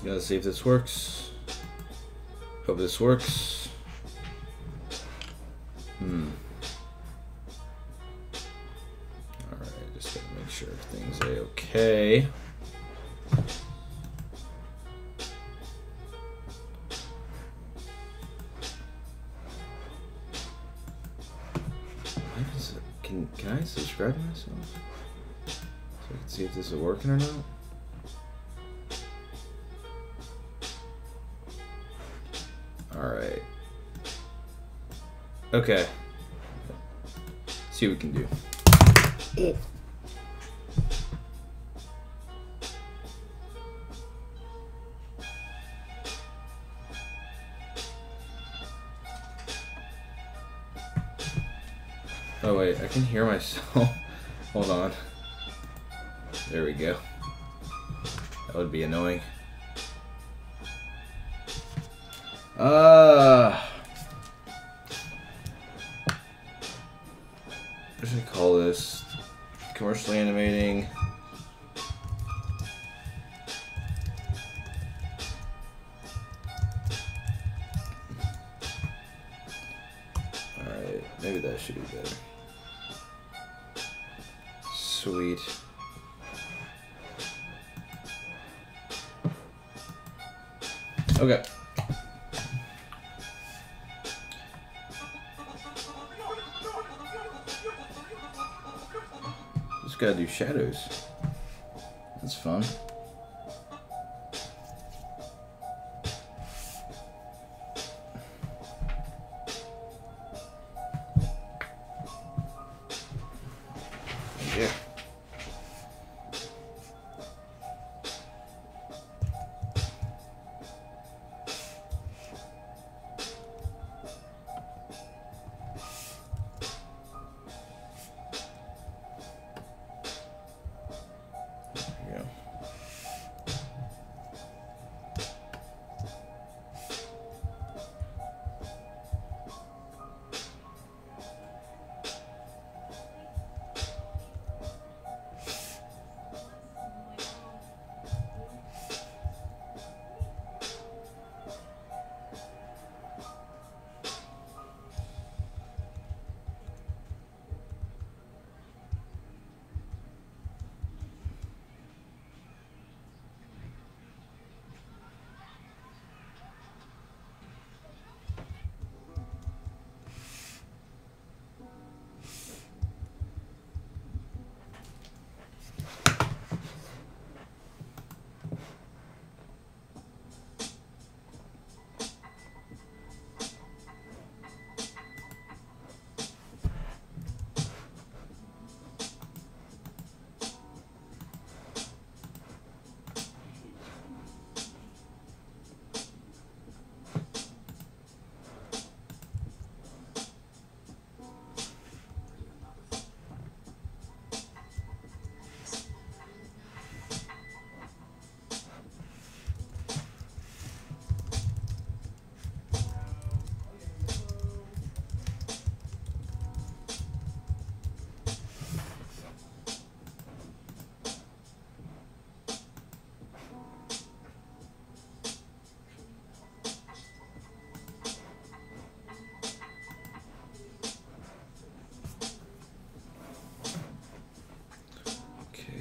Gonna see if this works. Hope this works. Alright, just gotta make sure everything's okay. Can I subscribe to myself? So I can see if this is working or not? Alright. Okay. See what we can do. Oh wait, I can hear myself. Hold on. There we go. That would be annoying. What should I call this? Commercially animating. Alright, maybe that should be better. Sweet. Okay. Just gotta do shadows. That's fun. Yeah.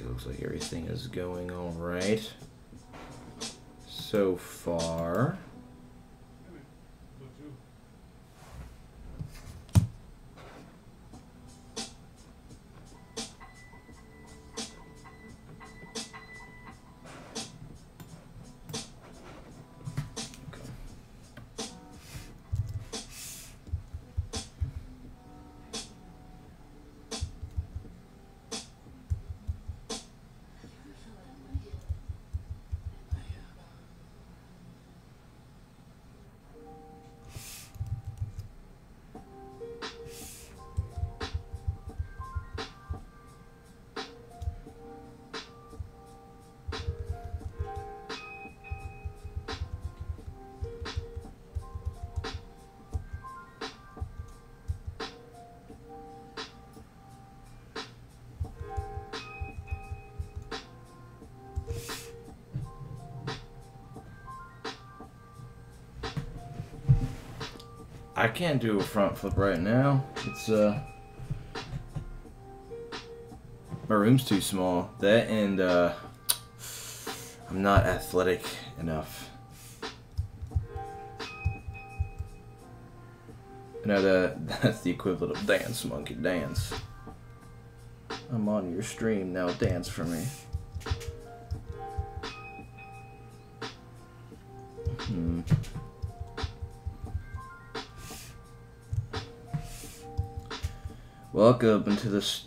Looks like everything is going all right so far. I can't do a front flip right now. It's my room's too small. That and I'm not athletic enough. No, that's the equivalent of dance, monkey, dance. I'm on your stream now. Dance for me. Welcome into this.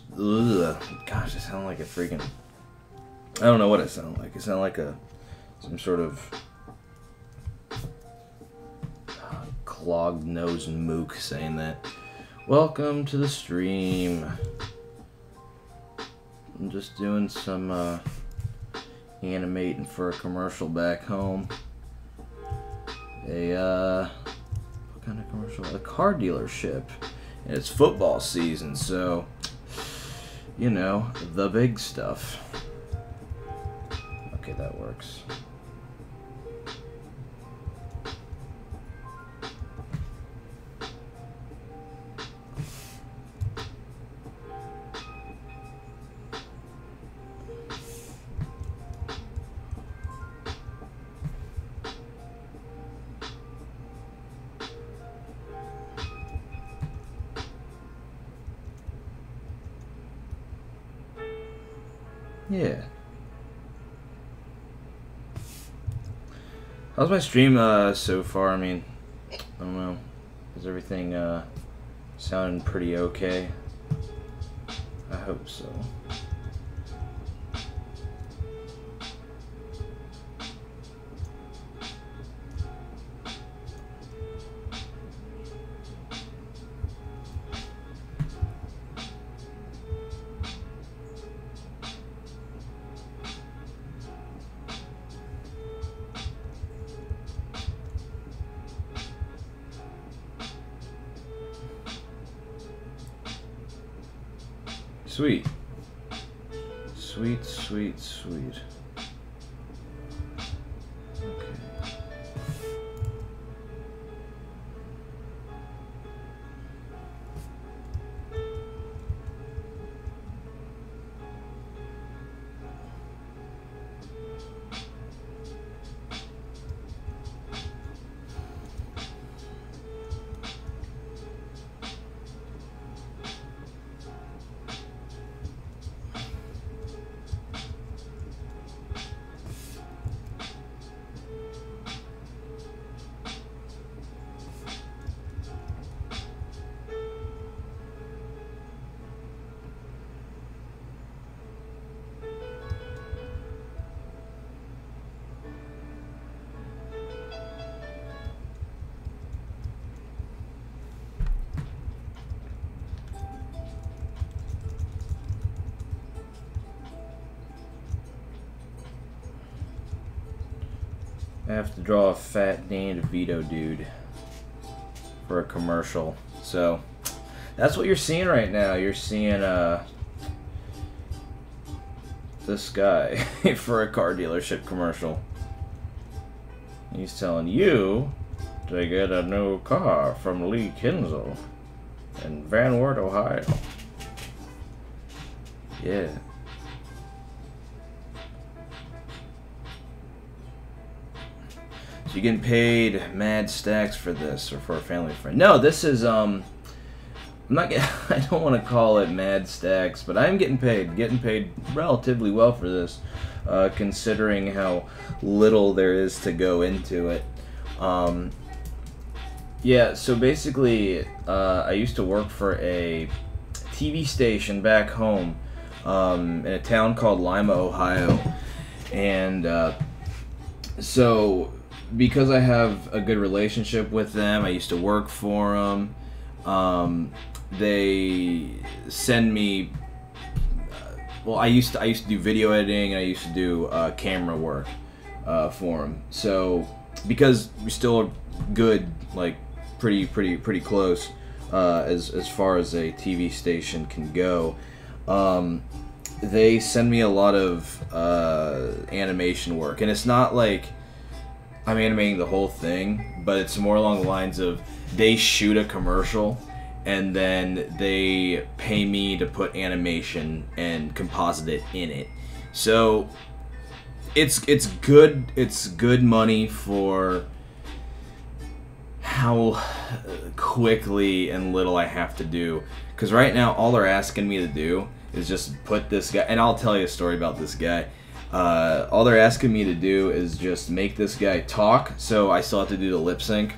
Gosh, I sound like a freaking. I don't know what I sound like. I sound like some sort of clogged nose mook saying that. Welcome to the stream. I'm just doing some animating for a commercial back home. What kind of commercial? A car dealership. And it's football season, so, you know, the big stuff. Okay, that works. Yeah. How's my stream so far? I mean, I don't know. Is everything sounding pretty okay? I hope so. Sweet. Sweet, sweet, sweet. Okay. I have to draw a fat Dan DeVito dude for a commercial. So that's what you're seeing right now. You're seeing this guy for a car dealership commercial. He's telling you to get a new car from Lee Kinzel in Van Wert, Ohio. Yeah. So you're getting paid mad stacks for this, or for a family friend? No, this is I'm not. I don't want to call it mad stacks, but I'm getting paid relatively well for this, considering how little there is to go into it. Yeah. So basically, I used to work for a TV station back home in a town called Lima, Ohio, and so. Because I have a good relationship with them, I used to work for them. They send me. Well, I used to do video editing, and I used to do camera work for them. So because we still are good, like pretty close as far as a TV station can go. They send me a lot of animation work, and it's not like. I'm animating the whole thing, but it's more along the lines of they shoot a commercial and then they pay me to put animation and composite it in it. So it's good money for how quickly and little I have to do. Because right now all they're asking me to do is just put this guy, and I'll tell you a story about this guy. All they're asking me to do is just make this guy talk, so I still have to do the lip sync,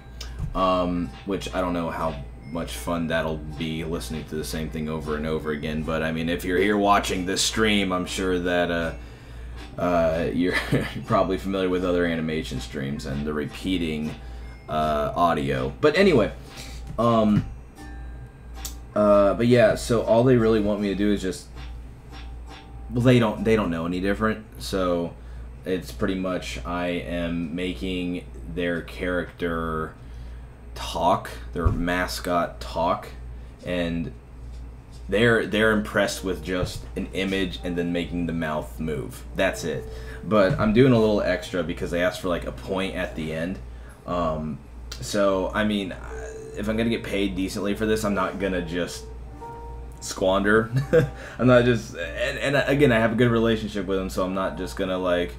which I don't know how much fun that'll be, listening to the same thing over and over again. But I mean, if you're here watching this stream, I'm sure that you're probably familiar with other animation streams and the repeating audio. But anyway, but yeah, so all they really want me to do is just, well, they don't know any different, so it's pretty much I am making their character talk, their mascot talk, and they're impressed with just an image and then making the mouth move. That's it. But I'm doing a little extra because they asked for like a point at the end. So I mean, if I'm gonna get paid decently for this, I'm not gonna just squander. I'm not just, and again, I have a good relationship with him, so I'm not just gonna like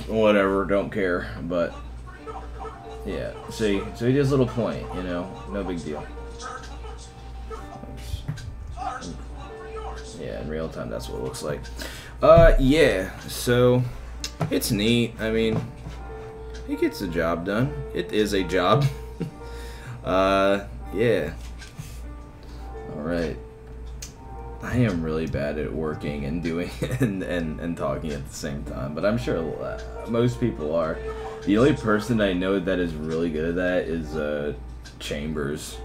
whatever, don't care. But yeah, see, so he does a little point, you know, no big deal. Yeah, in real time, that's what it looks like. Yeah, so it's neat. I mean, he gets the job done. It is a job. Yeah. Alright. I am really bad at working and doing and talking at the same time, but I'm sure most people are. The only person I know that is really good at that is Chambers.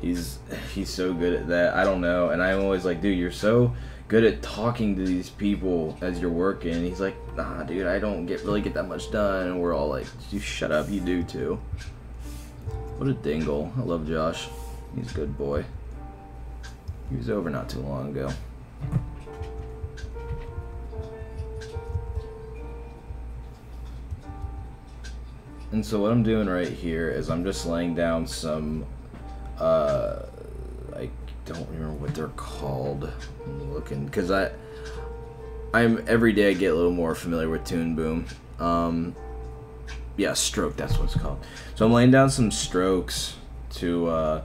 He's so good at that. I don't know, and I'm always like, dude, you're so good at talking to these people as you're working. And he's like, nah, dude, I don't really get that much done. And we're all like, you shut up, you do too. What a dingle. I love Josh. He's a good boy. He was over not too long ago. And so what I'm doing right here is I'm just laying down some, I don't remember what they're called. I'm looking, because every day I get a little more familiar with Toon Boom. Yeah, stroke, that's what it's called. So I'm laying down some strokes to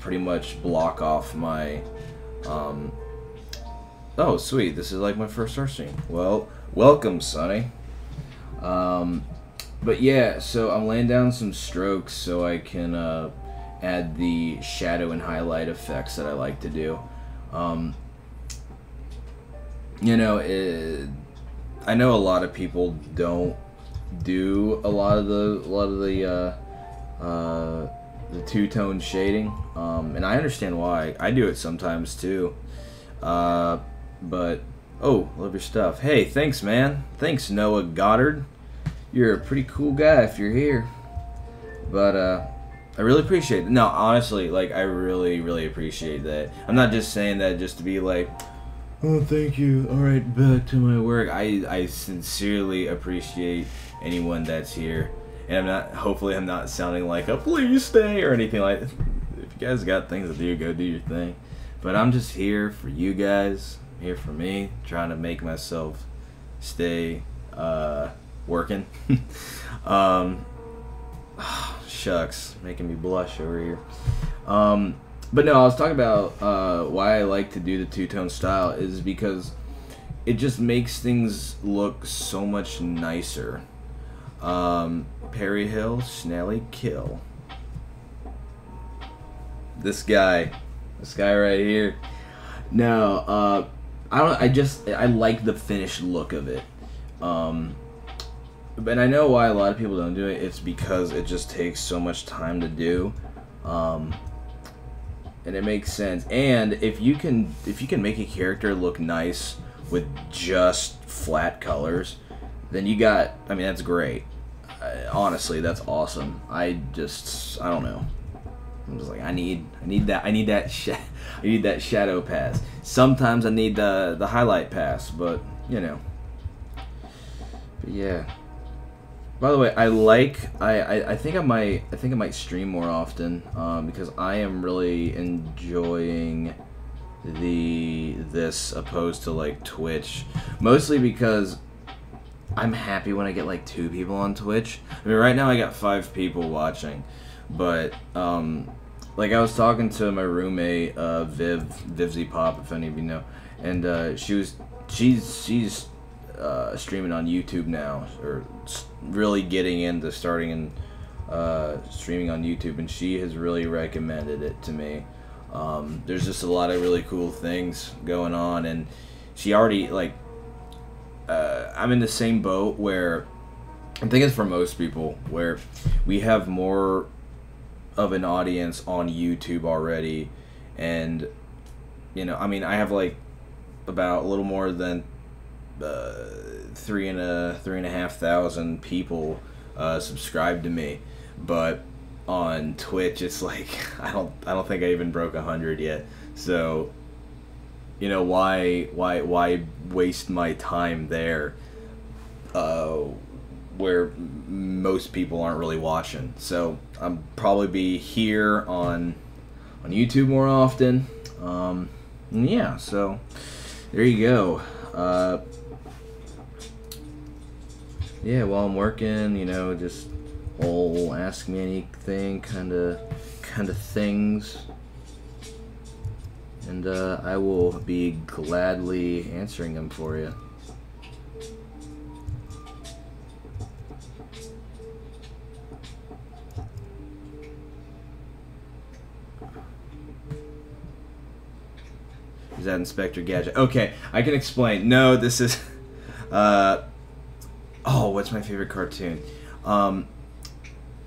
pretty much block off my, oh sweet, this is like my first art scene. Well, welcome, Sonny. But yeah, so I'm laying down some strokes so I can add the shadow and highlight effects that I like to do. You know, I know a lot of people don't do a lot of the two-tone shading, and I understand why. I do it sometimes too. But oh, love your stuff. Hey, thanks, man. Thanks, Noah Goddard. You're a pretty cool guy if you're here. But I really appreciate it. No, honestly, like, I really appreciate that. I'm not just saying that just to be like, oh, thank you. All right, back to my work. I sincerely appreciate anyone that's here. And hopefully I'm not sounding like a please stay or anything like that. If you guys got things to do, go do your thing. But I'm just here for you guys, here for me, trying to make myself stay working. Shucks, making me blush over here. But no, I was talking about why I like to do the two-tone style is because it just makes things look so much nicer. Perry Hill, Snelly Kill. This guy right here. No, I like the finished look of it. But I know why a lot of people don't do it. It's because it just takes so much time to do. And it makes sense. And if you can make a character look nice with just flat colors, then I mean, that's great. Honestly, that's awesome. I don't know. I'm just like, I need that shadow pass. Sometimes I need the highlight pass, but you know. But yeah. By the way, I think I might stream more often, because I am really enjoying this opposed to like Twitch, mostly because I'm happy when I get like 2 people on Twitch. I mean, right now I got 5 people watching, but like I was talking to my roommate, Vivzy Pop, if any of you know, and she's streaming on YouTube now, or really getting into starting and streaming on YouTube, and she has really recommended it to me. There's just a lot of really cool things going on, and she already like. I'm in the same boat where I think it's for most people, where we have more of an audience on YouTube already, and you know, I mean, I have like about a little more than 3,500 people subscribe to me, but on Twitch it's like I don't think I even broke 100 yet. So you know, why waste my time there, where most people aren't really watching? So I'll probably be here on YouTube more often. Yeah, so there you go. Yeah, while I'm working, you know, just all ask me anything kind of things. And I will be gladly answering them for you. Is that Inspector Gadget? Okay, I can explain. No, this is... oh, what's my favorite cartoon?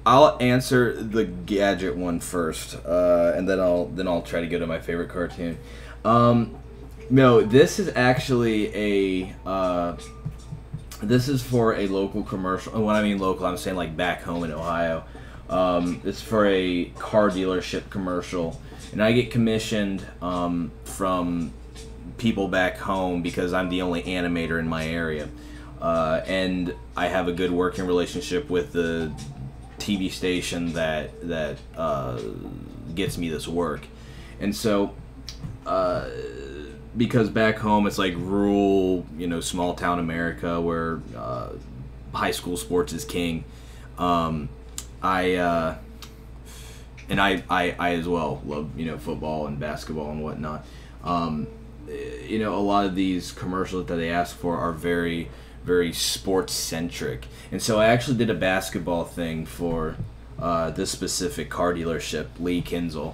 I'll answer the Gadget one first, and then I'll try to go to my favorite cartoon. No, this is actually a this is for a local commercial. And when I mean local, I'm saying like back home in Ohio. It's for a car dealership commercial, and I get commissioned from people back home because I'm the only animator in my area, and I have a good working relationship with the TV station that gets me this work. And so because back home it's like rural, you know, small town America where high school sports is king, I as well love, you know, football and basketball and whatnot. You know, a lot of these commercials that they ask for are very sports centric, and so I actually did a basketball thing for this specific car dealership, Lee Kinzel,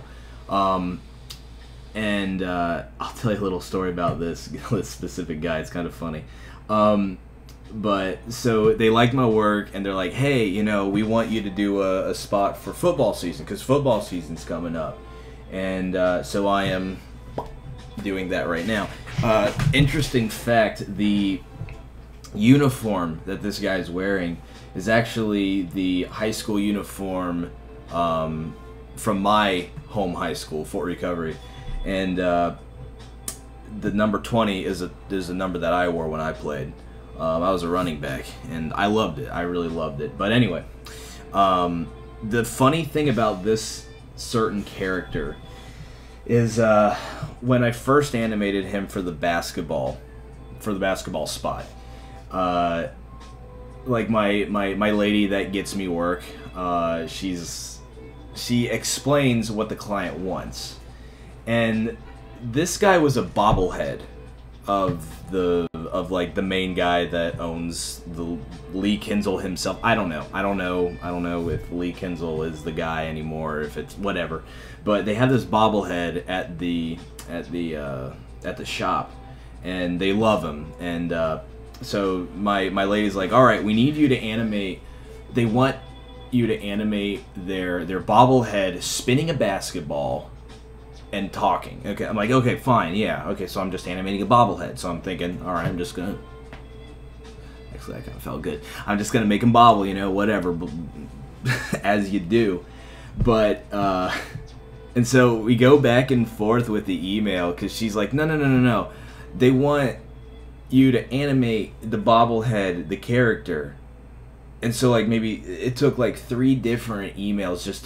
and I'll tell you a little story about this specific guy. It's kind of funny, but so they liked my work, and they're like, hey, you know, we want you to do a spot for football season because football season's coming up, and so I am doing that right now. Interesting fact, the uniform that this guy's wearing is actually the high school uniform from my home high school, Fort Recovery, and the number 20 is a number that I wore when I played. I was a running back, and I loved it. I really loved it. But anyway, the funny thing about this certain character is when I first animated him for the basketball spot. Like my lady that gets me work, she explains what the client wants, and this guy was a bobblehead of like the main guy that owns the Lee Kinzel himself. I don't know if Lee Kinzel is the guy anymore, if it's whatever, but they have this bobblehead at the shop, and they love him. And so my lady's like, all right, we need you to animate. They want you to animate their bobblehead spinning a basketball and talking. Okay, I'm like, okay, fine, yeah, okay, so I'm just animating a bobblehead. So I'm thinking, all right, I'm just gonna. Actually, that kind of felt good. I'm just gonna make him bobble, you know, whatever, as you do. But and so we go back and forth with the email because she's like, no. They want you to animate the bobblehead, the character, and so like maybe it took like 3 different emails just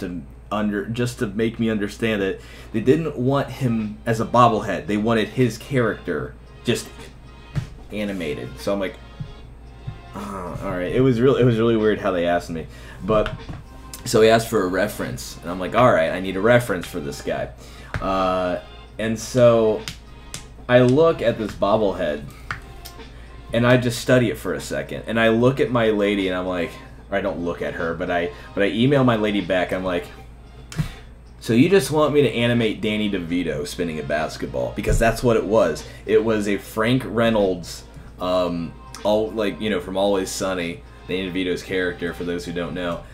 to make me understand that they didn't want him as a bobblehead. They wanted his character just animated. So I'm like, oh, all right. It was really weird how they asked me, but so he asked for a reference, and I'm like, all right, I need a reference for this guy, and so I look at this bobblehead, and I just study it for a second, and I look at my lady, and I'm like, or I don't look at her, but I email my lady back. I'm like, so you just want me to animate Danny DeVito spinning a basketball? Because that's what it was. It was a Frank Reynolds, all like, you know, from Always Sunny, Danny DeVito's character, for those who don't know.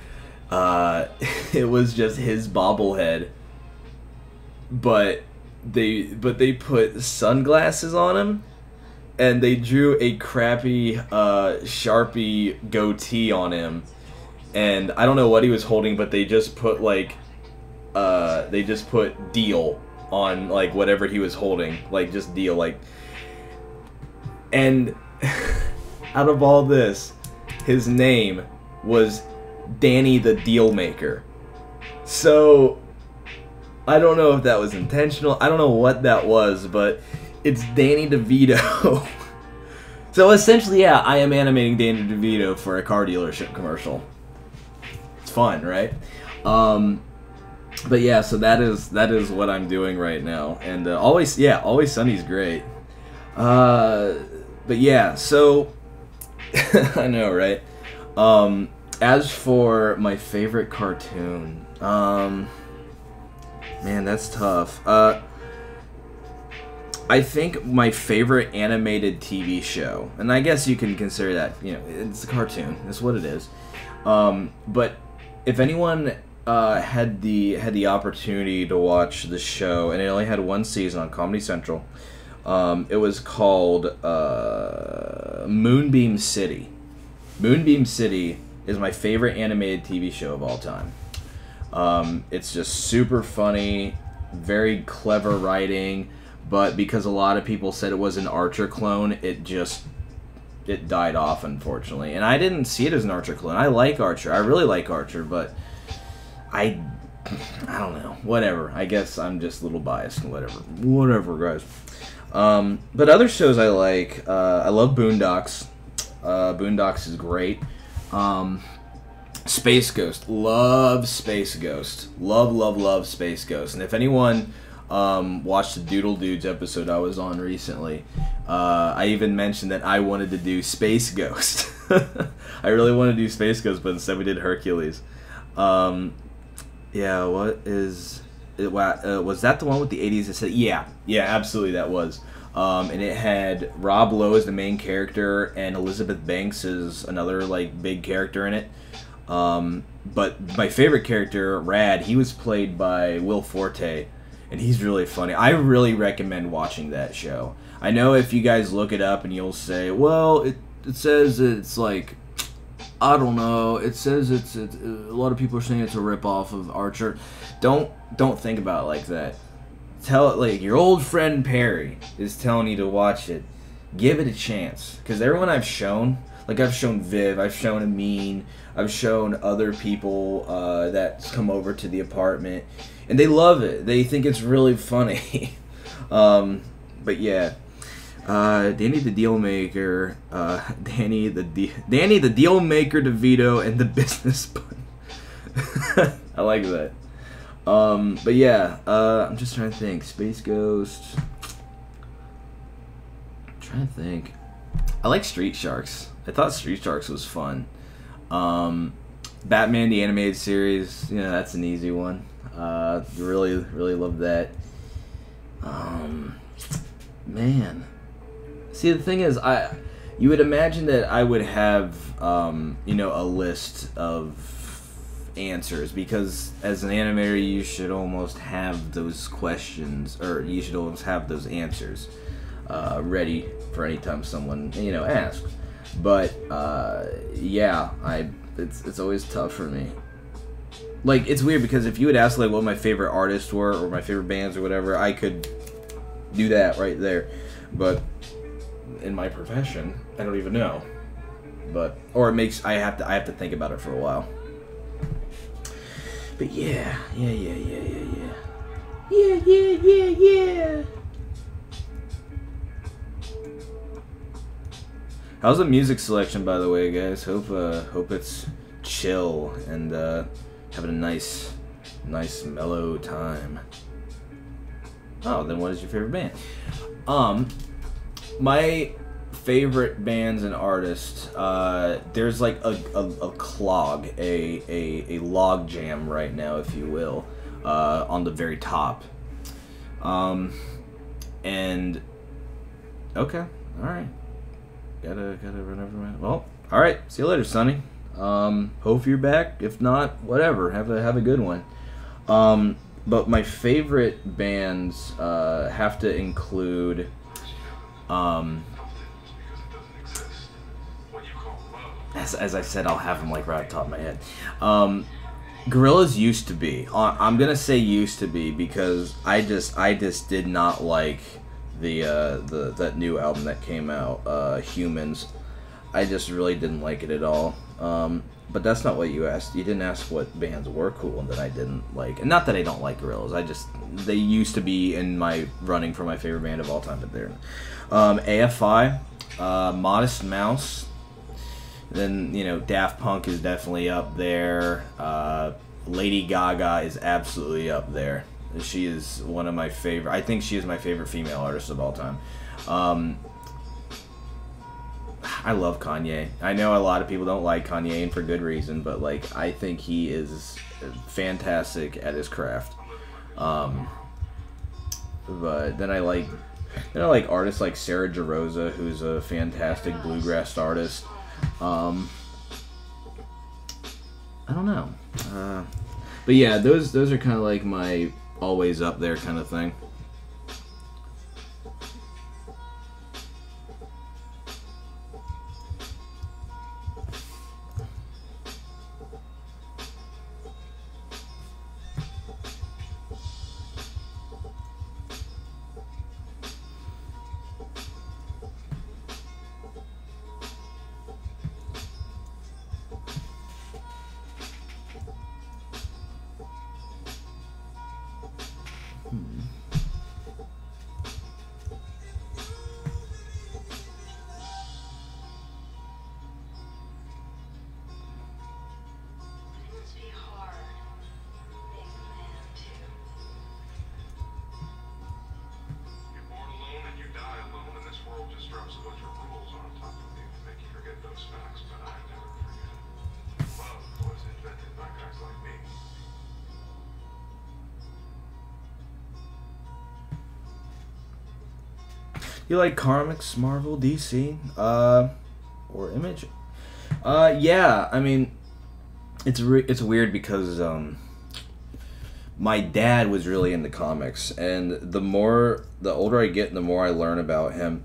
It was just his bobblehead, but they put sunglasses on him, and they drew a crappy Sharpie goatee on him, and I don't know what he was holding, but they just put like deal on like whatever he was holding, like just deal, like, and out of all this, his name was Danny the Deal Maker. So I don't know if that was intentional. I don't know what that was, but it's Danny DeVito. So essentially, yeah, I am animating Danny DeVito for a car dealership commercial. It's fun, right? But yeah, so that is what I'm doing right now, and Always Sunny's great. But yeah, so I know, right? As for my favorite cartoon, man, that's tough. I think my favorite animated TV show, and I guess you can consider that, you know, it's a cartoon. That's what it is. But if anyone had the opportunity to watch the show, and it only had 1 season on Comedy Central, it was called Moonbeam City. Moonbeam City is my favorite animated TV show of all time. It's just super funny, very clever writing, but because a lot of people said it was an Archer clone, it died off, unfortunately. And I didn't see it as an Archer clone. I like Archer. I really like Archer, but I don't know. Whatever. I guess I'm just a little biased. Whatever, guys. But other shows I like, I love Boondocks. Boondocks is great. Space Ghost. Love Space Ghost. Love Space Ghost. And if anyone watched the Doodle Dudes episode I was on recently, I even mentioned that I wanted to do Space Ghost. I really wanted to do Space Ghost, but instead we did Hercules. Yeah, what is it? Was that the one with the 80s that said, yeah, absolutely, that was. And it had Rob Lowe as the main character, and Elizabeth Banks is another like big character in it. But my favorite character, Rad, he was played by Will Forte, and he's really funny. I really recommend watching that show. I know if you guys look it up and you'll say, well, it says it's like, I don't know, it says it's a lot of people are saying it's a ripoff of Archer. Don't think about it like that. Tell it like your old friend Perry is telling you to watch it. Give it a chance, because everyone I've shown, like I've shown Viv, I've shown Amin, I've shown other people that come over to the apartment, and they love it. They think it's really funny. But yeah, Danny the Deal Maker, Danny the Deal Maker DeVito, and the Business Bun. I like that. But yeah, I'm just trying to think. Space Ghost. I'm trying to think. I like Street Sharks. I thought Street Sharks was fun. Batman the Animated Series, you know, that's an easy one. Really love that. Man. See, the thing is, you would imagine that I would have, you know, a list of answers, because as an animator you should almost have those questions, or you should almost have those answers ready for any time someone, you know, asks. But yeah, it's always tough for me. Like, it's weird, because if you would ask like what my favorite artists were or my favorite bands or whatever, I could do that right there. But in my profession, I don't even know. but or it makes I have to think about it for a while. But yeah. How's the music selection, by the way, guys? Hope it's chill and having a nice mellow time. Oh, then what is your favorite band? My favorite bands and artists. There's like a clog, a log jam right now, if you will, on the very top. And okay, all right. Gotta run over my. Well, all right. See you later, Sonny. Hope you're back. If not, whatever. Have a good one. But my favorite bands have to include. As I said, I'll have them like right off the top of my head. Gorillaz used to be. I'm gonna say used to be because I just did not like that new album that came out, Humans. I just really didn't like it at all. But that's not what you asked. You didn't ask what bands were cool and that I didn't like. And not that I don't like Gorillaz. They used to be in my running for my favorite band of all time, but they're AFI, Modest Mouse. Then, Daft Punk is definitely up there. Lady Gaga is absolutely up there. She is one of my favorite. I think she is my favorite female artist of all time. I love Kanye. I know a lot of people don't like Kanye, and for good reason, but like I think he is fantastic at his craft. But then I like artists like Sarah Jarosa, who's a fantastic bluegrass artist. I don't know. But yeah, those are kind of like my always up there kind of thing. You like comics, Marvel, DC, or Image? Yeah. I mean, it's weird because my dad was really into comics, and the older I get, and the more I learn about him,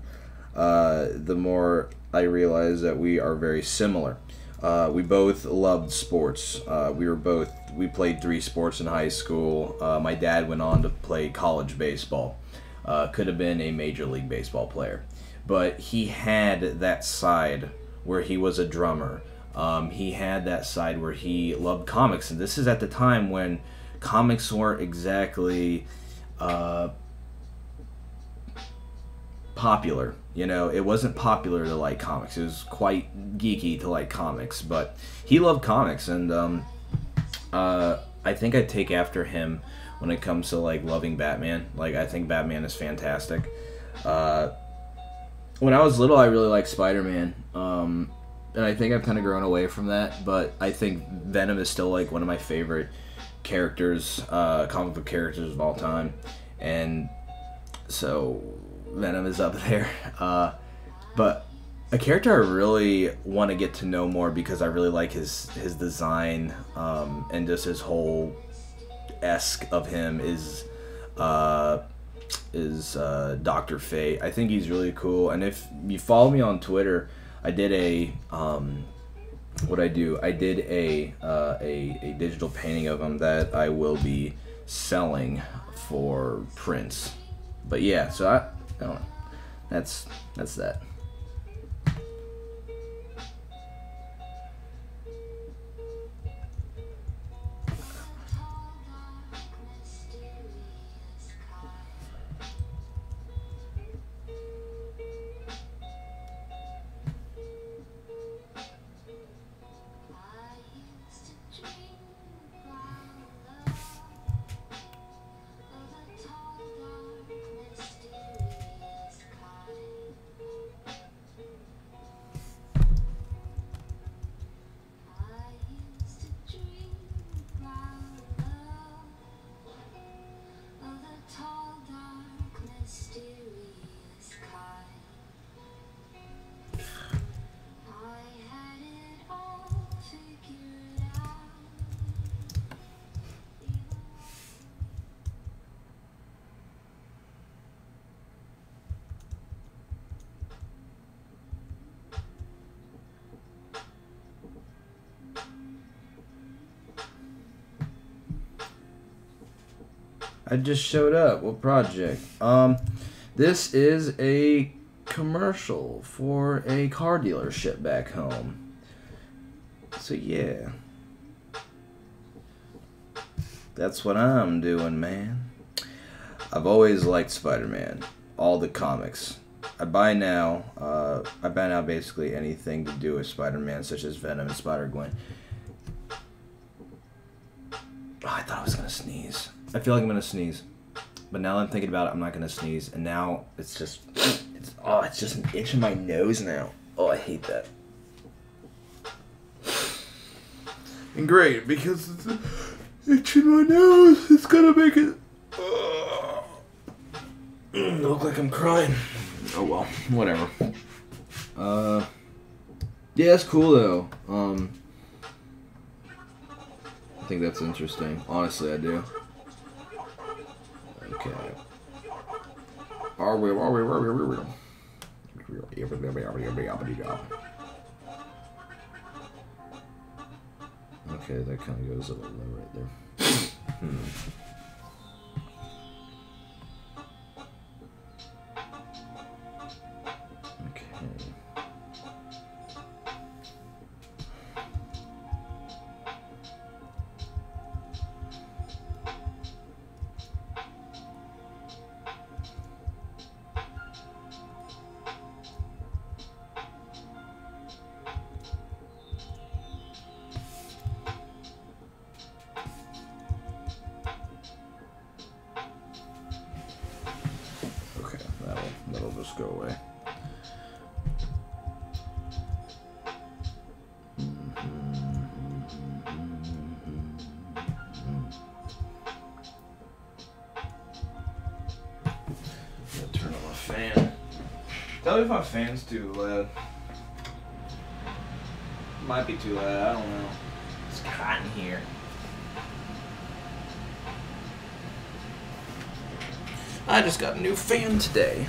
the more I realize that we are very similar. We both loved sports. We played 3 sports in high school. My dad went on to play college baseball. Could have been a Major League Baseball player. But he had that side where he was a drummer. He had that side where he loved comics. And this is at the time when comics weren't exactly popular. It wasn't popular to like comics. It was quite geeky to like comics. But he loved comics. And I think I'd take after him when it comes to like loving Batman. Like, I think Batman is fantastic. When I was little, I really liked Spider-Man, and I think I've kind of grown away from that. But I think Venom is still like one of my favorite characters, comic book characters of all time, and so Venom is up there. But a character I really want to get to know more because I really like his design, and just his whole esque of him is Dr. Fate. I think he's really cool, and if you follow me on Twitter, I did a digital painting of him that I will be selling for prints. But yeah, so I don't know. That's that. I just showed up. What project? This is a commercial for a car dealership back home. So yeah. That's what I'm doing, man. I've always liked Spider-Man. All the comics. I buy now basically anything to do with Spider-Man, such as Venom and Spider-Gwen. Oh, I thought I was gonna sneeze. I feel like I'm gonna sneeze, but now that I'm thinking about it, I'm not gonna sneeze. And now it's just an itch in my nose now. Oh, I hate that. And great, because it's an itch in my nose. It's gonna make it look like I'm crying. Oh well, whatever. Yeah, it's cool though. I think that's interesting. Honestly, I do. Okay. Okay, that kind of goes a little low right there. Okay. That'll just go away. Turn on my fan. Tell me if my fan's too loud. Might be too loud, I don't know. It's hot in here. I just got a new fan today.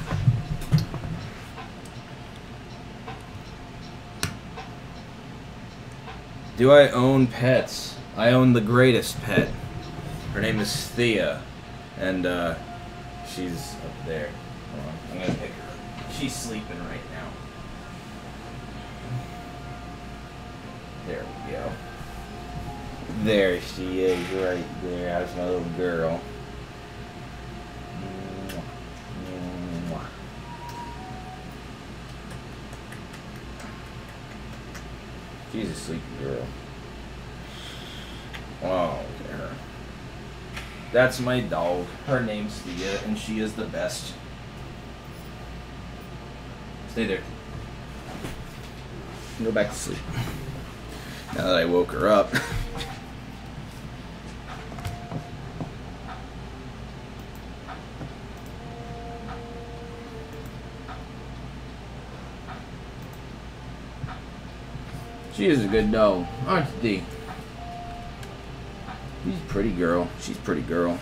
Do I own pets? I own the greatest pet. Her name is Thea, and she's up there. Hold on, I'm gonna pick her up. She's sleeping right now. There we go. There she is, right there. That's my little girl. She's a sleepy girl. Oh, look at her. That's my dog. Her name's Thea, and she is the best. Stay there. Go back to sleep. Now that I woke her up. She is a good dog, aren't she? She's a pretty girl. She's a pretty girl.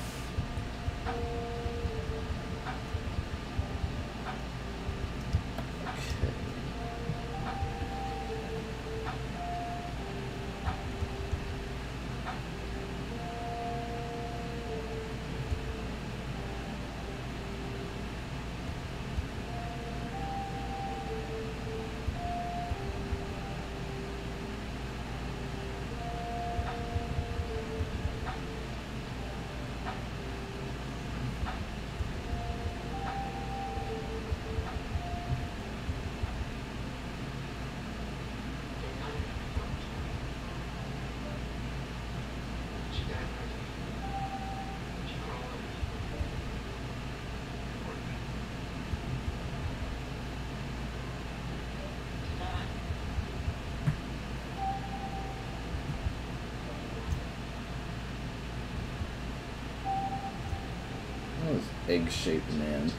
Egg-shaped man.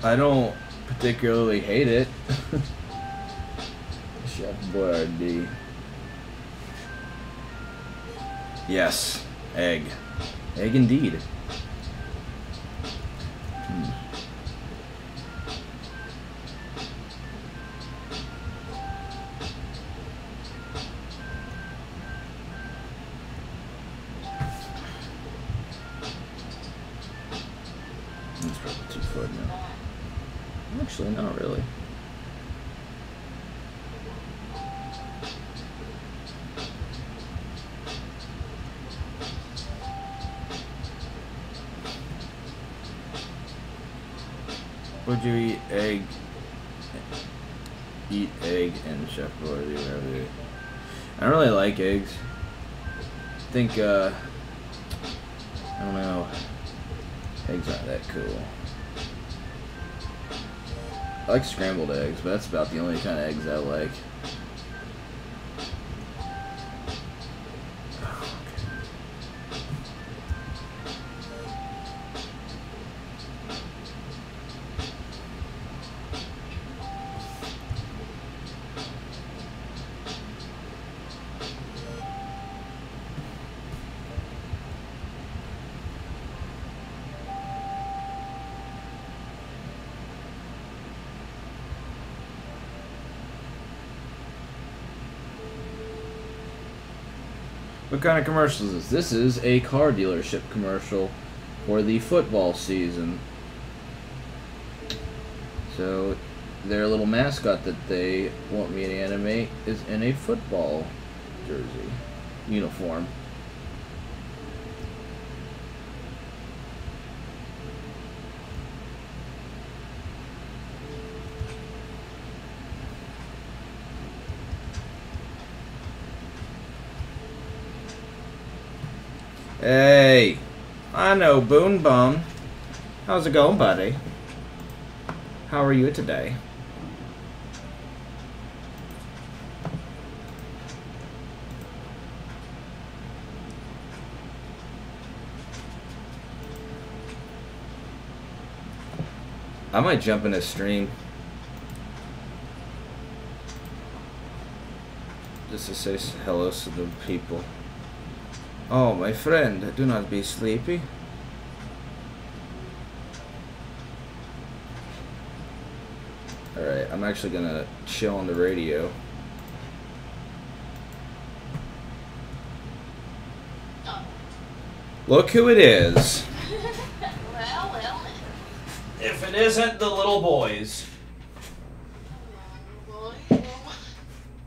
I don't particularly hate it. Chef Boyardee. Yes, egg. Egg indeed. Discord now. Actually, not really. Would you eat egg? Eat egg and Chef Boyardee. I don't really like eggs. I think I don't know. Eggs aren't that cool. I like scrambled eggs, but that's about the only kind of eggs I like. What kind of commercial is this? This is a car dealership commercial for the football season. So their little mascot that they want me to animate is in a football jersey uniform. Hey, I know, Boon Bum. How's it going, buddy? How are you today? I might jump in a stream just to say hello to the people. Oh, my friend, do not be sleepy. Alright, I'm actually gonna chill on the radio. Oh. Look who it is. Well. If it isn't the little boys.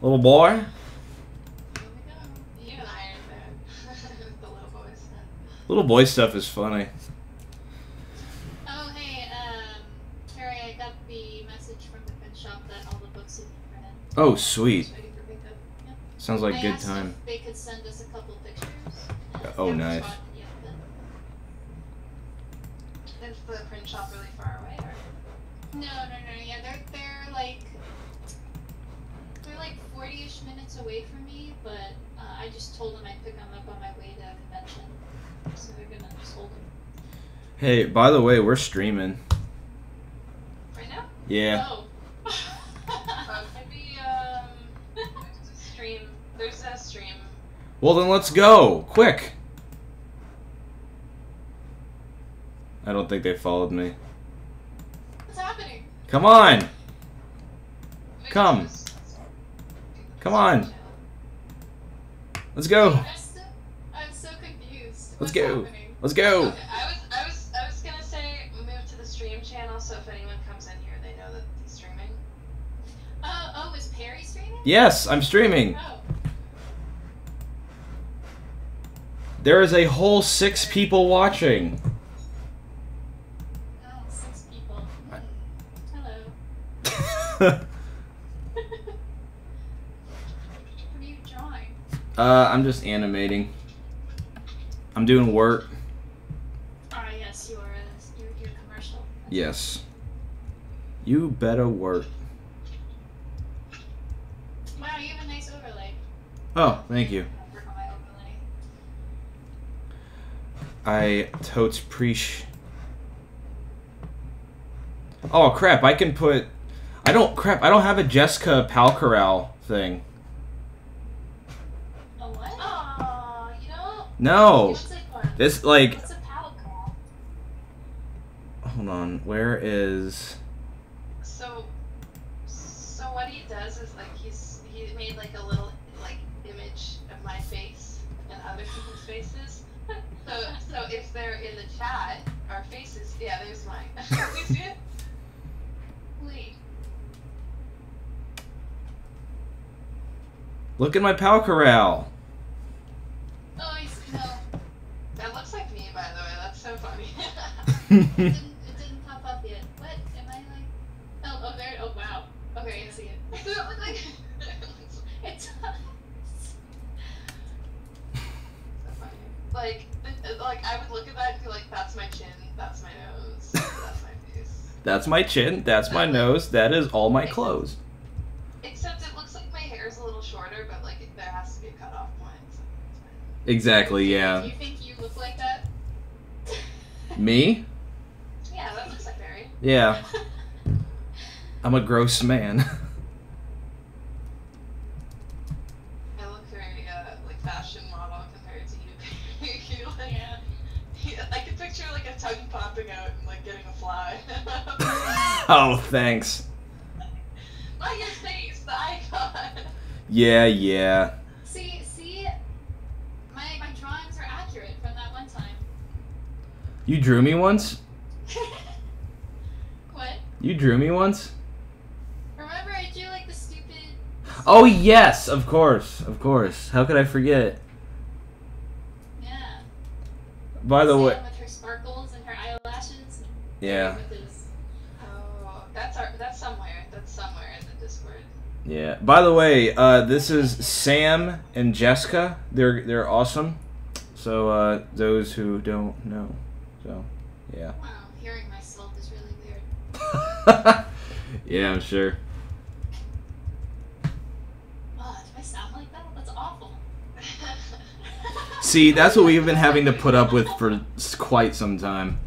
Little boy? Little boy stuff is funny. Oh, hey, Harry, I got the message from the print shop that all the books have been printed. Oh, sweet. Ready for pickup. Yep. Sounds like a good asked time. if they could send us a couple pictures. Oh, nice. Is the print shop really far away? Or? No, yeah, they're like 40-ish minutes away from me, but I just told them I'd pick them up on my way to a convention. So they're gonna just hold them. Hey, by the way, we're streaming. Right now? Yeah. Oh. Maybe, there's a stream. There's a stream. Well, then let's go. Quick. I don't think they followed me. What's happening? Come on. Come. Come on. Let's go. I'm so confused. Let's What's go. happening? Let's go. Okay, I was gonna say move to the stream channel so if anyone comes in here they know that he's streaming. Oh, is Perry streaming? Yes, I'm streaming. Oh. There is a whole 6 people watching. Oh, 6 people. Hello. uh, What are you drawing? I'm just animating. I'm doing work. Ah, yes, your commercial. Yes. You better work. Wow, you have a nice overlay. Oh, thank you. I'll work on my overlay. I totes preach. Oh crap! I can put. I don't have a Jessica Palcorral thing. A what? Oh, you don't. No. What's it for? This like. What's a pal call? Hold on. Where is? So what he does is like he made like a little like image of my face and other people's faces. So if they're in the chat or our faces. Yeah, there's mine. You see it? Wait. Look at my pal corral. Oh, no. That looks like me, by the way. That's so funny. It didn't pop up yet. What? Am I like... Oh, there... Oh, wow. Okay, I see it. Does it look like... It does. So funny. Like I would look at that and be like, that's my chin, that's my nose, that's my face. That's my chin, that's my nose, that is all my clothes. Except it looks like my hair is a little shorter, but like there has to be a cutoff point. So it's fine. Exactly, yeah. Do you think you look like that? Me? Yeah, that looks like Barry. Yeah. I'm a gross man. I look very like fashion model compared to you. Like, Yeah. I can picture like a tongue popping out and like getting a fly. Oh, thanks. Look at your face, the icon. Yeah. See, my drawings are accurate from that one time. You drew me once? What? You drew me once? Remember I drew like the stupid... Oh, yes, of course. How could I forget? Yeah. By the way, Sam with her sparkles and her eyelashes. yeah. With his... Oh, that's somewhere. That's somewhere in the Discord. Yeah. By the way, this is Sam and Jessica. They're awesome. So those who don't know. So, yeah. Wow, hearing myself is really weird. Yeah, I'm sure. Oh, do I sound like that? That's awful. See, that's what we've been having to put up with for quite some time.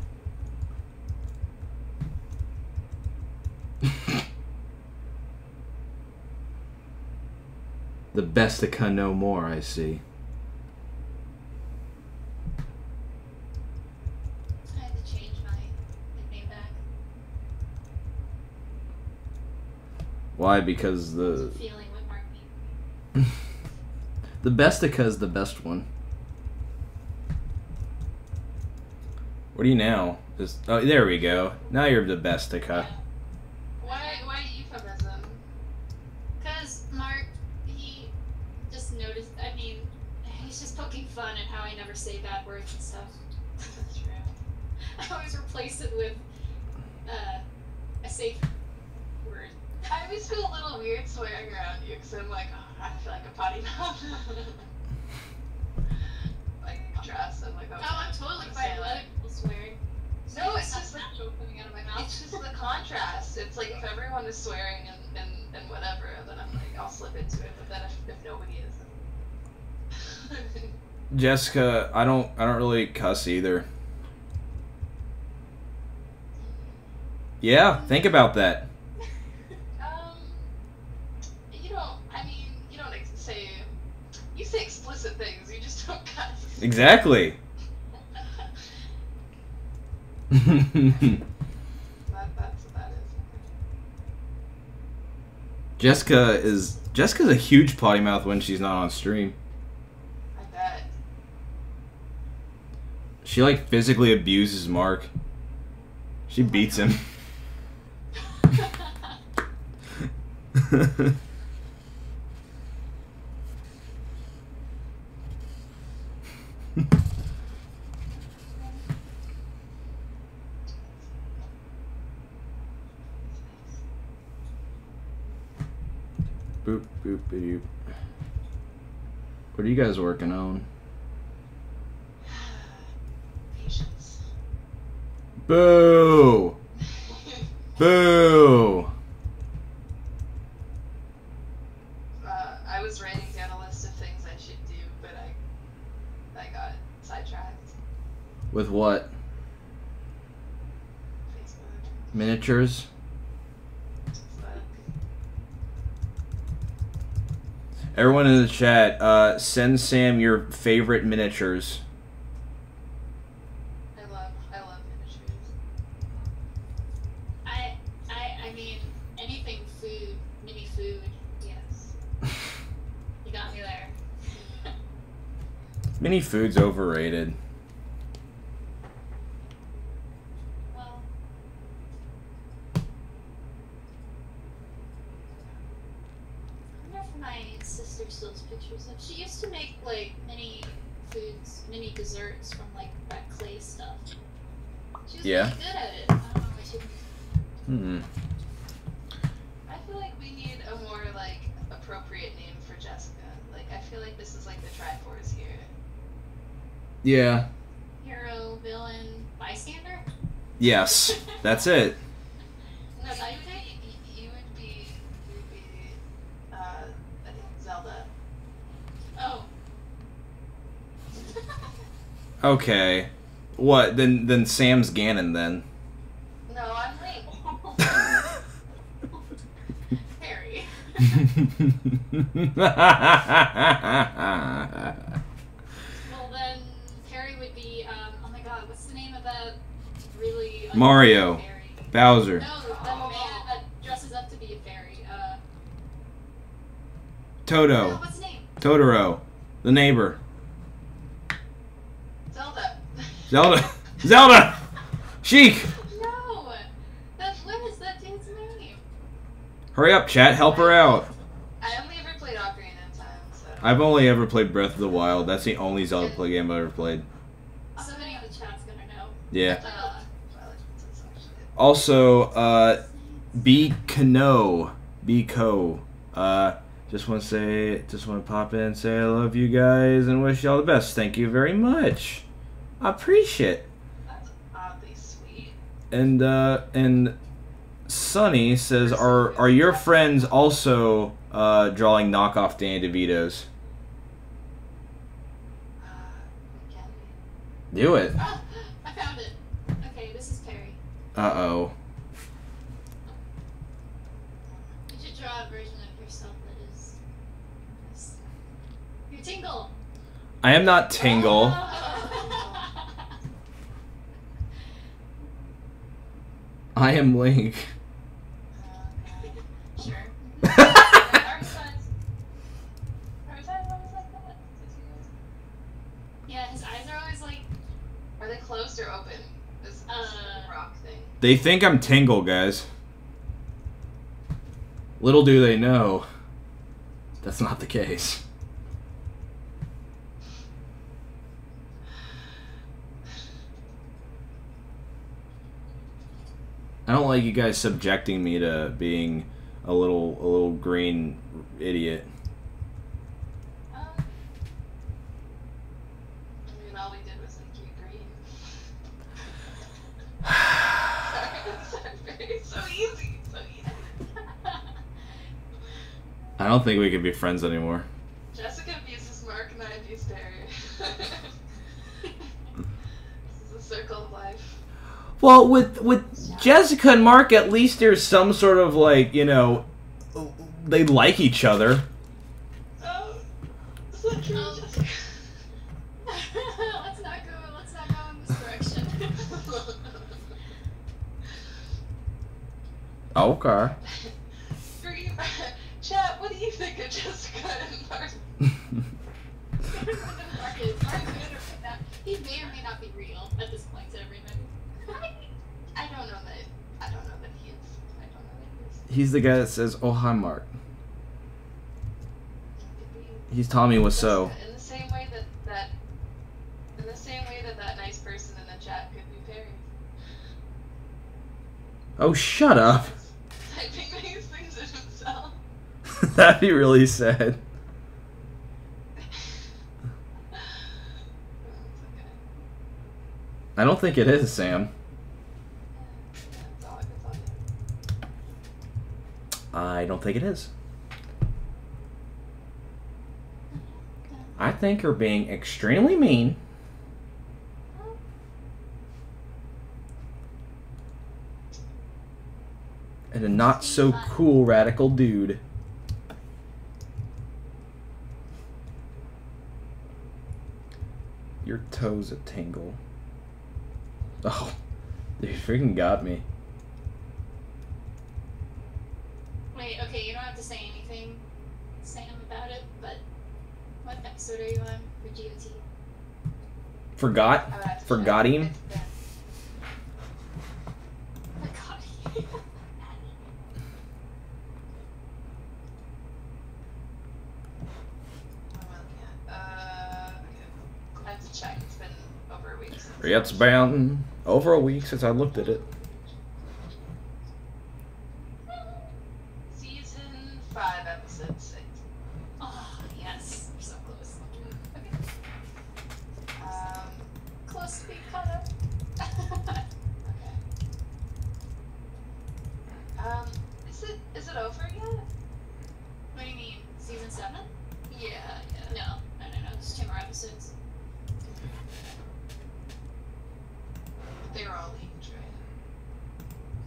The Bestica no more, I see. I had to change my nickname back. Why? Because the Feeling what Mark means. the Bestica is the best one. What are you now? Oh, there we go. Now you're the Bestica. Why euphemism? Because Mark, he just noticed, I mean, he's just poking fun at how I never say bad words and stuff. That's true. I always replace it with a safe word. I always feel a little weird swearing around you because I'm like, oh, I feel like a potty mouth. Like contrast. I'm like, Oh, I'm totally fine with other people swearing. No, it's just natural coming out of my mouth. It's just the contrast. It's like if everyone is swearing and whatever, then I'm like, I'll slip into it. But then if nobody is, then... Jessica, I don't really cuss either. Yeah, think about that. You don't. I mean, you don't say. You say explicit things. You just don't cuss. Exactly. That's what that is. Jessica's a huge potty mouth when she's not on stream. I bet. She like physically abuses Mark. She beats him. Boop boop boop. What are you guys working on? Patience. Boo! Boo! I was writing down a list of things I should do, but I got sidetracked. With what? Facebook. Miniatures? Everyone in the chat, send Sam your favorite miniatures. I love miniatures. I mean, anything food, mini food, yes. You got me there. Mini food's overrated. my sister still has pictures of. She used to make like mini foods, mini desserts from like that clay stuff. She was really good at it. I don't know why she didn't. I feel like we need a more like appropriate name for Jessica. Like I feel like this is like the Triforce here. Yeah. Hero, villain, bystander? Yes. That's it. No, you would be I think Zelda. Oh. Okay. What? Then Sam's Ganon then. No, I'm Link. Harry. Well then, Harry would be, oh my god, what's the name of that really... Mario. Fairy? Bowser. No, the man that dresses up to be a fairy. Toto. No, what's his name? Totoro. The neighbor. Zelda. Zelda. Zelda! Sheik! No! What is that dude's name? Hurry up, chat. Help her out. I only ever played Ocarina of Time, so. I've only ever played Breath of the Wild. That's the only Zelda play game I've ever played. Somebody in the chat's gonna know. Yeah. Twilight Princess, actually. Also, B Cano. Just want to pop in and say I love you guys and wish y'all the best. Thank you very much. I appreciate it. That's oddly sweet. And Sunny says, are your friends also drawing knockoff Danny DeVito's? Can Do it. Oh, I found it. Okay, this is Perry. Uh-oh. You should draw a version of yourself that is... You're Tingle! I am not Tingle. I am Link. Sure. Army signs always like that. Yeah, his eyes are always like... Are they closed or open? This is the rock thing. They think I'm Tingle, guys. Little do they know, that's not the case. I don't like you guys subjecting me to being a little green idiot. I mean, all we did was make you green. Sorry, so easy, so easy. I don't think we could be friends anymore. Jessica abuses Mark and I abuse Barry. This is a circle of life. Well, with Jessica and Mark, at least there's some sort of like, you know, they like each other. Oh, it's not true, Jessica. let's not go in this direction. Okay. Chat, what do you think of Jessica and Mark? He may or may not be real at this point to everybody. I don't know that he is. I don't know that he is. He's the guy that says, "Oh hi, Mark." Could be He's Tommy Wiseau. In the same way that nice person in the chat could be Perry. Oh, shut up. Typing nice things in himself. That'd be really sad. I don't think it is, Sam. It's all good. I don't think it is. I think you're being extremely mean. And a not so cool radical dude. Your toes a tingle. Oh, you freaking got me. Wait, okay, you don't have to say anything, Sam, about it, but what episode are you on for GOT? Forgot? I would have to Forgot check. him? It's been- Oh my god. It's been over a week since I looked at it. Season 5, episode 6. Oh, yes. We're so close. Okay. Close to being caught up. Okay. Is it over yet? What do you mean? Season 7? Yeah. No. Just 2 more episodes. They were all leaked, right?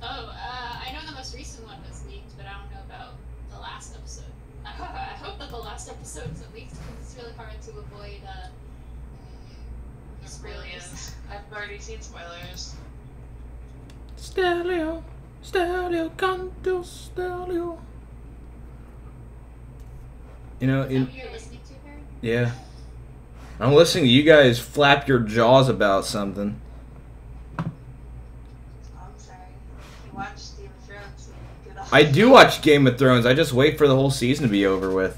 Oh, I know the most recent one was leaked, but I don't know about the last episode. I hope that the last episode isn't leaked because it's really hard to avoid It really is. I've already seen spoilers. Stelio, canto, Stelio. You know, Is that what you're listening to, Harry? yeah. I'm listening to you guys flap your jaws about something. Oh, I'm sorry. You watched Game of Thrones, so you get off. I do watch Game of Thrones. I just wait for the whole season to be over with.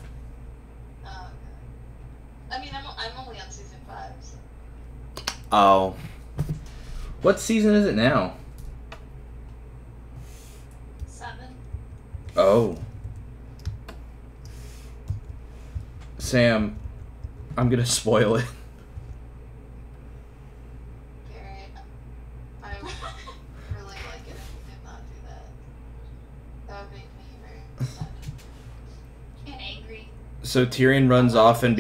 Oh, okay. I mean, I'm only on season 5, so. Oh. What season is it now? 7. Oh. Sam, I'm gonna spoil it. Gary, I would really like it if you did not do that. That would make me very upset. And angry. So Tyrion runs off and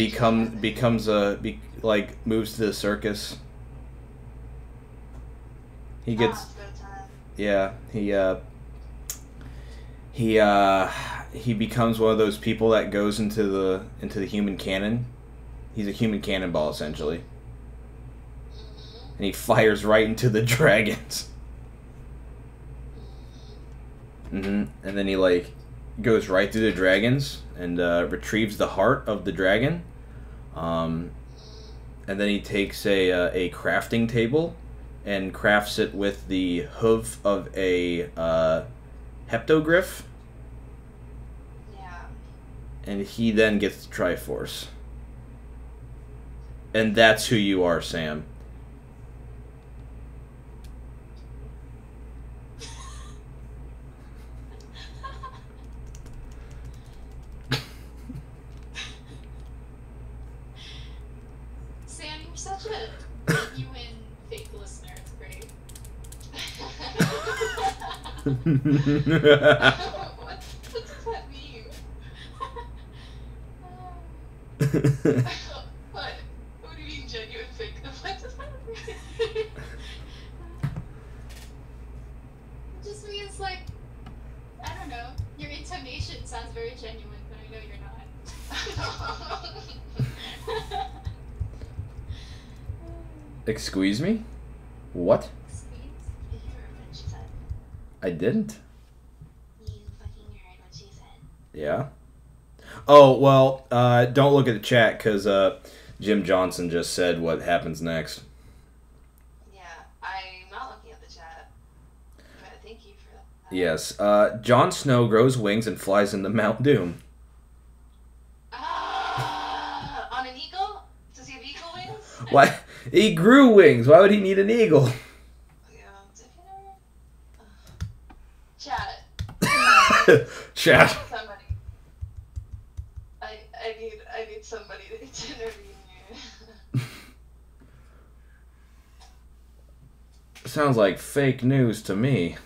moves to the circus. He gets, It's go time. yeah, he becomes one of those people that goes into the human cannon. He's a human cannonball essentially, and he fires right into the dragons. And then he goes right through the dragons and retrieves the heart of the dragon. And then he takes a crafting table and crafts it with the hoof of a heptogryph. Yeah. And he then gets the Triforce. And that's who you are, Sam. Sam, you're such a genuine fake listener. It's great. What does that mean? What? What do you mean genuine fake? What does that mean? It just means, like, I don't know. Your intonation sounds very genuine, but I know you're not. Excuse me? What? Squeeze? Did you hear what she said? I didn't. You fucking heard what she said. Yeah. Oh, well, don't look at the chat because Jim Johnson just said what happens next. Yeah, I'm not looking at the chat. But thank you for that. Yes. Jon Snow grows wings and flies into Mount Doom. On an eagle? Does he have eagle wings? Why? He grew wings. Why would he need an eagle? Yeah, chat. Chat. Somebody. I need somebody to intervene here. Sounds like fake news to me.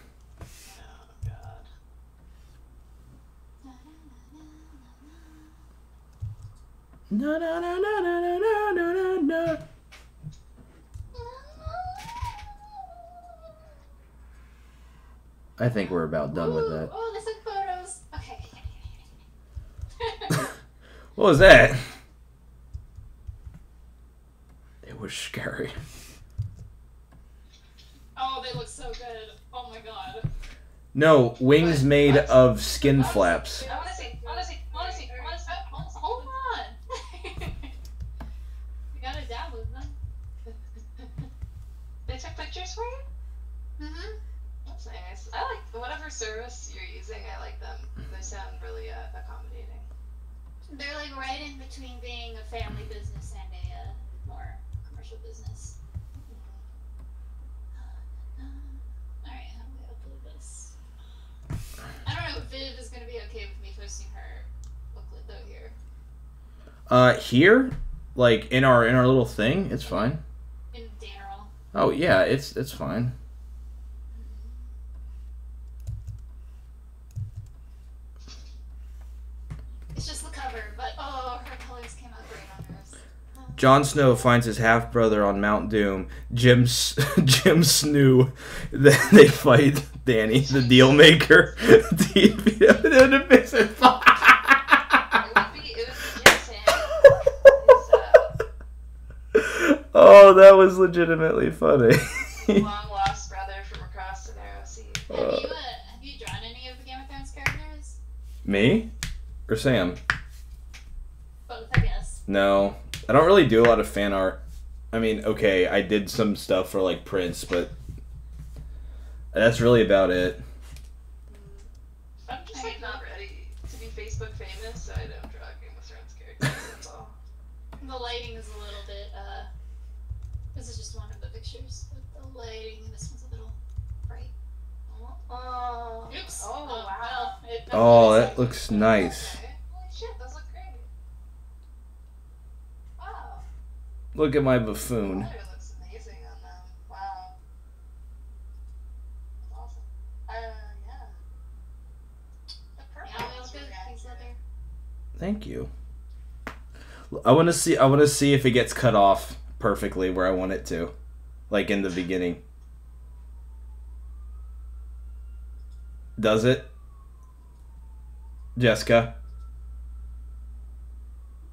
Oh god. No, no, no, no, no, no, no, no, no. I think we're about done with that. Oh, there's some photos. Okay. What was that? It was scary. Oh, they look so good. Oh my god. No, wings made of skin flaps. I wanna see. Hold on. We gotta download them. They took pictures for you? Mm-hmm. That's nice. I like whatever service you're using. I like them. They sound really accommodating. They're like right in between being a family business and a more commercial business. Here, like in our little thing, it's fine. In general. Oh yeah, it's fine. It's just the cover, but oh, her colors came out great on hers. Jon Snow finds his half brother on Mount Doom. Jim Snoo. Then they fight Danny, the deal maker. Oh, that was legitimately funny. Long lost brother from across the narrow sea. Have you drawn any of the Game of Thrones characters? Me? Or Sam? Both, I guess. No. I don't really do a lot of fan art. I mean, okay, I did some stuff for like Prince, but that's really about it. I'm just like not ready to be Facebook famous, so I don't draw Game of Thrones characters. That's all. The lighting is a little bit, this is just one of the pictures. The lighting, this one's a little bright. Oh. Oops. Oh, wow. Oh, that looks nice. Okay. Holy shit, those look great. Wow. Look at my The buffoon. color looks amazing on them. Wow. That's awesome. Yeah. The purple Yeah, they is look good. really These accurate. leather. Thank you. I want to see if it gets cut off perfectly where I want it to. Like in the beginning. Does it? Jessica?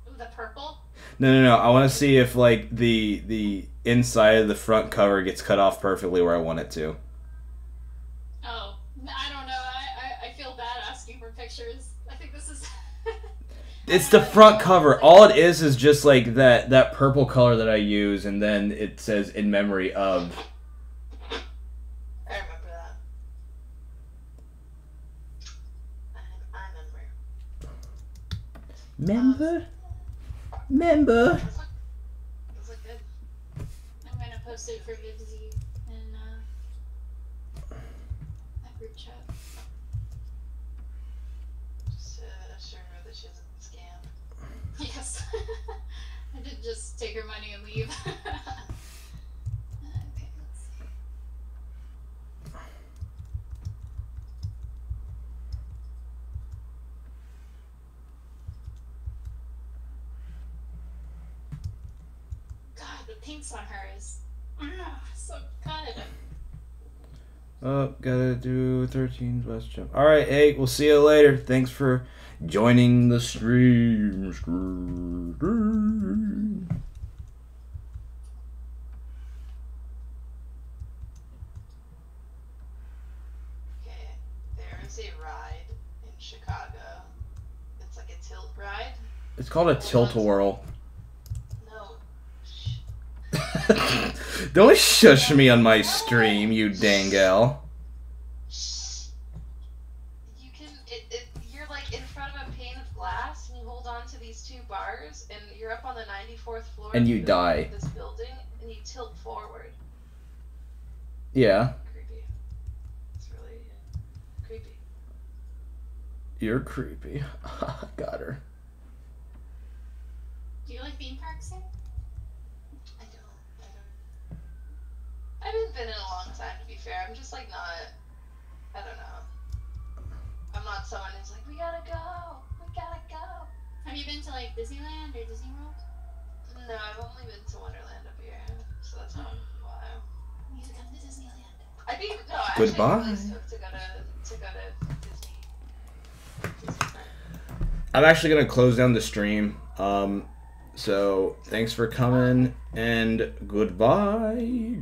Ooh, the purple? No. I want to see if like the inside of the front cover gets cut off perfectly where I want it to. Oh, I don't know. I feel bad asking for pictures. I think this is... It's the front cover. All it is just like that purple color that I use, and then it says in memory of. I remember that. I remember. Member? Those look good. I'm gonna post it for Vivzy in that group chat. Just to assure her that she isn't scammed. Yes. I did just take her money and leave. Okay, let's see. God, the pinks on her is so good. Oh, gotta do 13 West Jump. Alright, hey, we'll see you later. Thanks for joining the stream. Okay, there is a ride in Chicago. It's like a tilt ride. It's called a tilt-a-whirl. No. Don't shush me on my stream, you dang gal. You can, you're like in front of a pane of glass and you hold on to these two bars and you're up on the 94th floor. And of you die. This building and you tilt forward. Yeah, Creepy. It's really creepy. you're creepy. Got her. Do you like theme parks, Sam? I haven't been in a long time, to be fair. I'm just like not, I don't know. I'm not someone who's like, we gotta go. Have you been to like Disneyland or Disney World? No, I've only been to Wonderland up here, so that's not why. You need to come to Disneyland. I'd be, no, actually, Goodbye. I'm really stoked to go to Disney. I'm actually gonna close down the stream. So thanks for coming and goodbye.